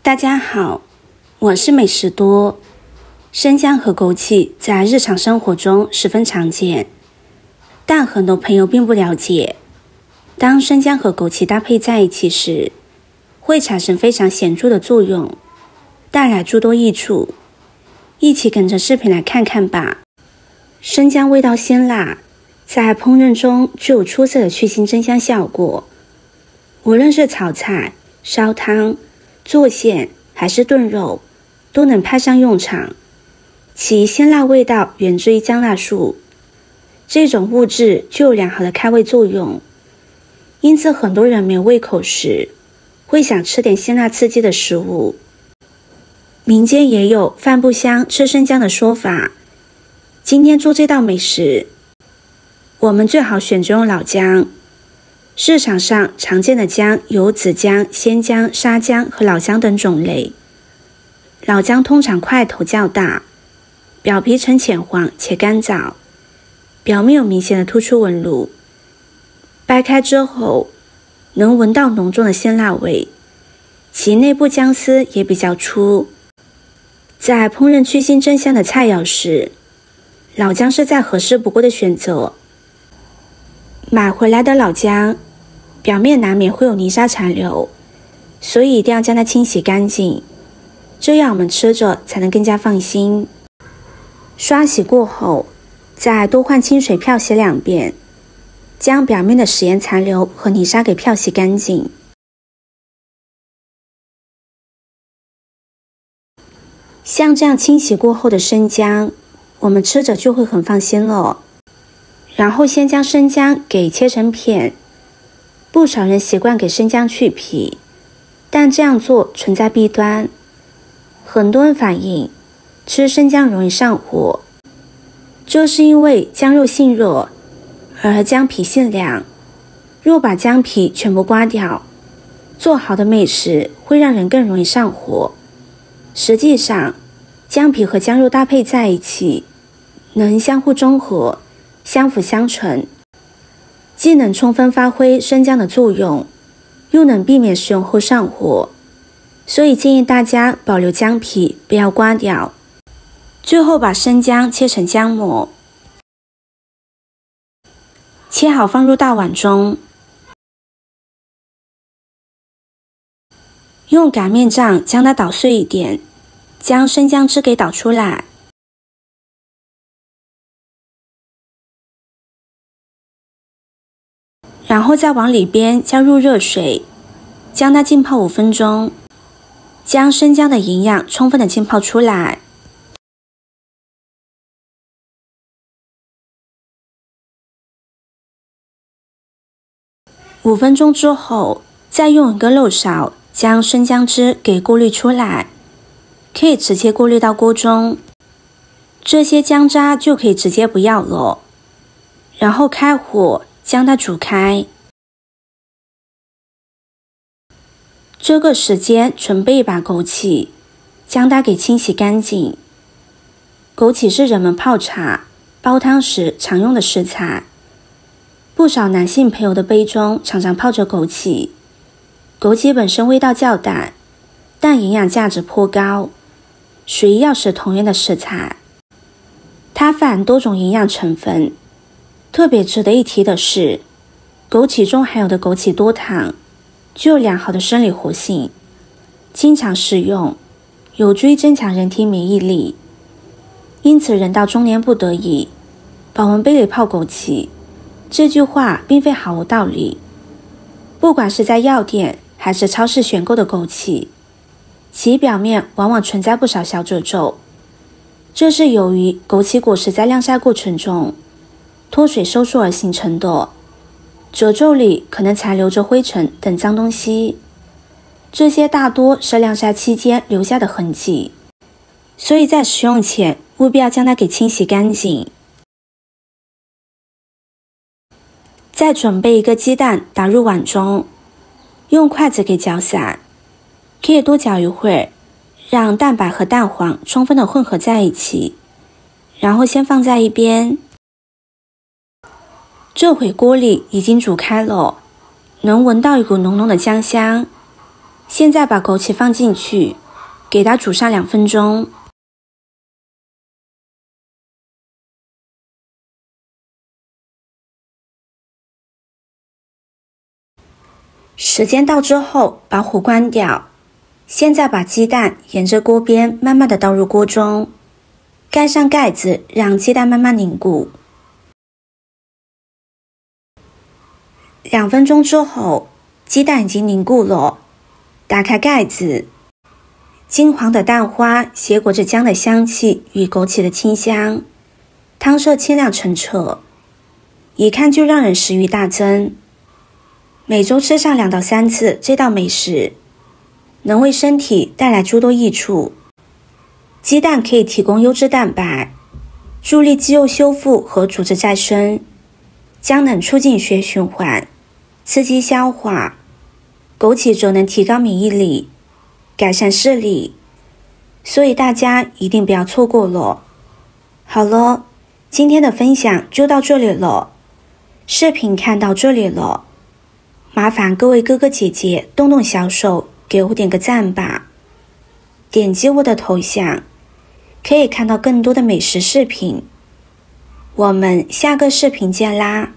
大家好，我是美食多。生姜和枸杞在日常生活中十分常见，但很多朋友并不了解，当生姜和枸杞搭配在一起时，会产生非常显著的作用，带来诸多益处。一起跟着视频来看看吧。生姜味道鲜辣，在烹饪中具有出色的去腥增香效果，无论是炒菜、烧汤、做馅还是炖肉，都能派上用场。其鲜辣味道源自于姜辣素，这种物质具有良好的开胃作用，因此很多人没有胃口时，会想吃点辛辣刺激的食物。民间也有饭不香吃生姜的说法。今天做这道美食，我们最好选择用老姜。市场上常见的姜有紫姜、鲜姜、沙姜和老姜等种类。老姜通常块头较大，表皮呈浅黄且干燥，表面有明显的突出纹路。掰开之后，能闻到浓重的鲜辣味，其内部姜丝也比较粗。在烹饪去腥增香的菜肴时，老姜是再合适不过的选择。买回来的老姜表面难免会有泥沙残留，所以一定要将它清洗干净，这样我们吃着才能更加放心。刷洗过后，再多换清水漂洗2遍，将表面的食盐残留和泥沙给漂洗干净。像这样清洗过后的生姜，我们吃着就会很放心了。然后先将生姜给切成片，不少人习惯给生姜去皮，但这样做存在弊端。很多人反映吃生姜容易上火，这是因为姜肉性热，而姜皮性凉。若把姜皮全部刮掉，做好的美食会让人更容易上火。实际上，姜皮和姜肉搭配在一起，能相互中和，相辅相成，既能充分发挥生姜的作用，又能避免食用后上火。所以建议大家保留姜皮，不要刮掉。最后把生姜切成姜末，切好放入大碗中，用擀面杖将它捣碎一点，将生姜汁给捣出来。然后再往里边加入热水，将它浸泡5分钟，将生姜的营养充分的浸泡出来。5分钟之后，再用一个漏勺将生姜汁给过滤出来，可以直接过滤到锅中，这些姜渣就可以直接不要了。然后开火将它煮开。这个时间准备一把枸杞，将它给清洗干净。枸杞是人们泡茶、煲汤时常用的食材，不少男性朋友的杯中常常泡着枸杞。枸杞本身味道较淡，但营养价值颇高，属于药食同源的食材。它富多种营养成分，特别值得一提的是，枸杞中含有的枸杞多糖具有良好的生理活性，经常食用有助于增强人体免疫力。因此人到中年不得已，保温杯里泡枸杞，这句话并非毫无道理。不管是在药店还是超市选购的枸杞，其表面往往存在不少小褶皱，这是由于枸杞果实在晾晒过程中脱水收缩而形成的，褶皱里可能残留着灰尘等脏东西，这些大多是晾晒期间留下的痕迹，所以在食用前务必要将它给清洗干净。再准备一个鸡蛋打入碗中，用筷子给搅散，可以多搅一会儿，让蛋白和蛋黄充分的混合在一起，然后先放在一边。这会锅里已经煮开了，能闻到一股浓浓的姜香。现在把枸杞放进去，给它煮上2分钟。时间到之后，把火关掉。现在把鸡蛋沿着锅边慢慢的倒入锅中，盖上盖子，让鸡蛋慢慢凝固。2分钟之后，鸡蛋已经凝固了，打开盖子，金黄的蛋花携裹着姜的香气与枸杞的清香，汤色清亮澄澈，一看就让人食欲大增。每周吃上2到3次这道美食，能为身体带来诸多益处。鸡蛋可以提供优质蛋白，助力肌肉修复和组织再生，姜能促进血液循环，刺激消化，枸杞则能提高免疫力，改善视力，所以大家一定不要错过了。好了，今天的分享就到这里了，视频看到这里了，麻烦各位哥哥姐姐动动小手给我点个赞吧，点击我的头像可以看到更多的美食视频，我们下个视频见啦！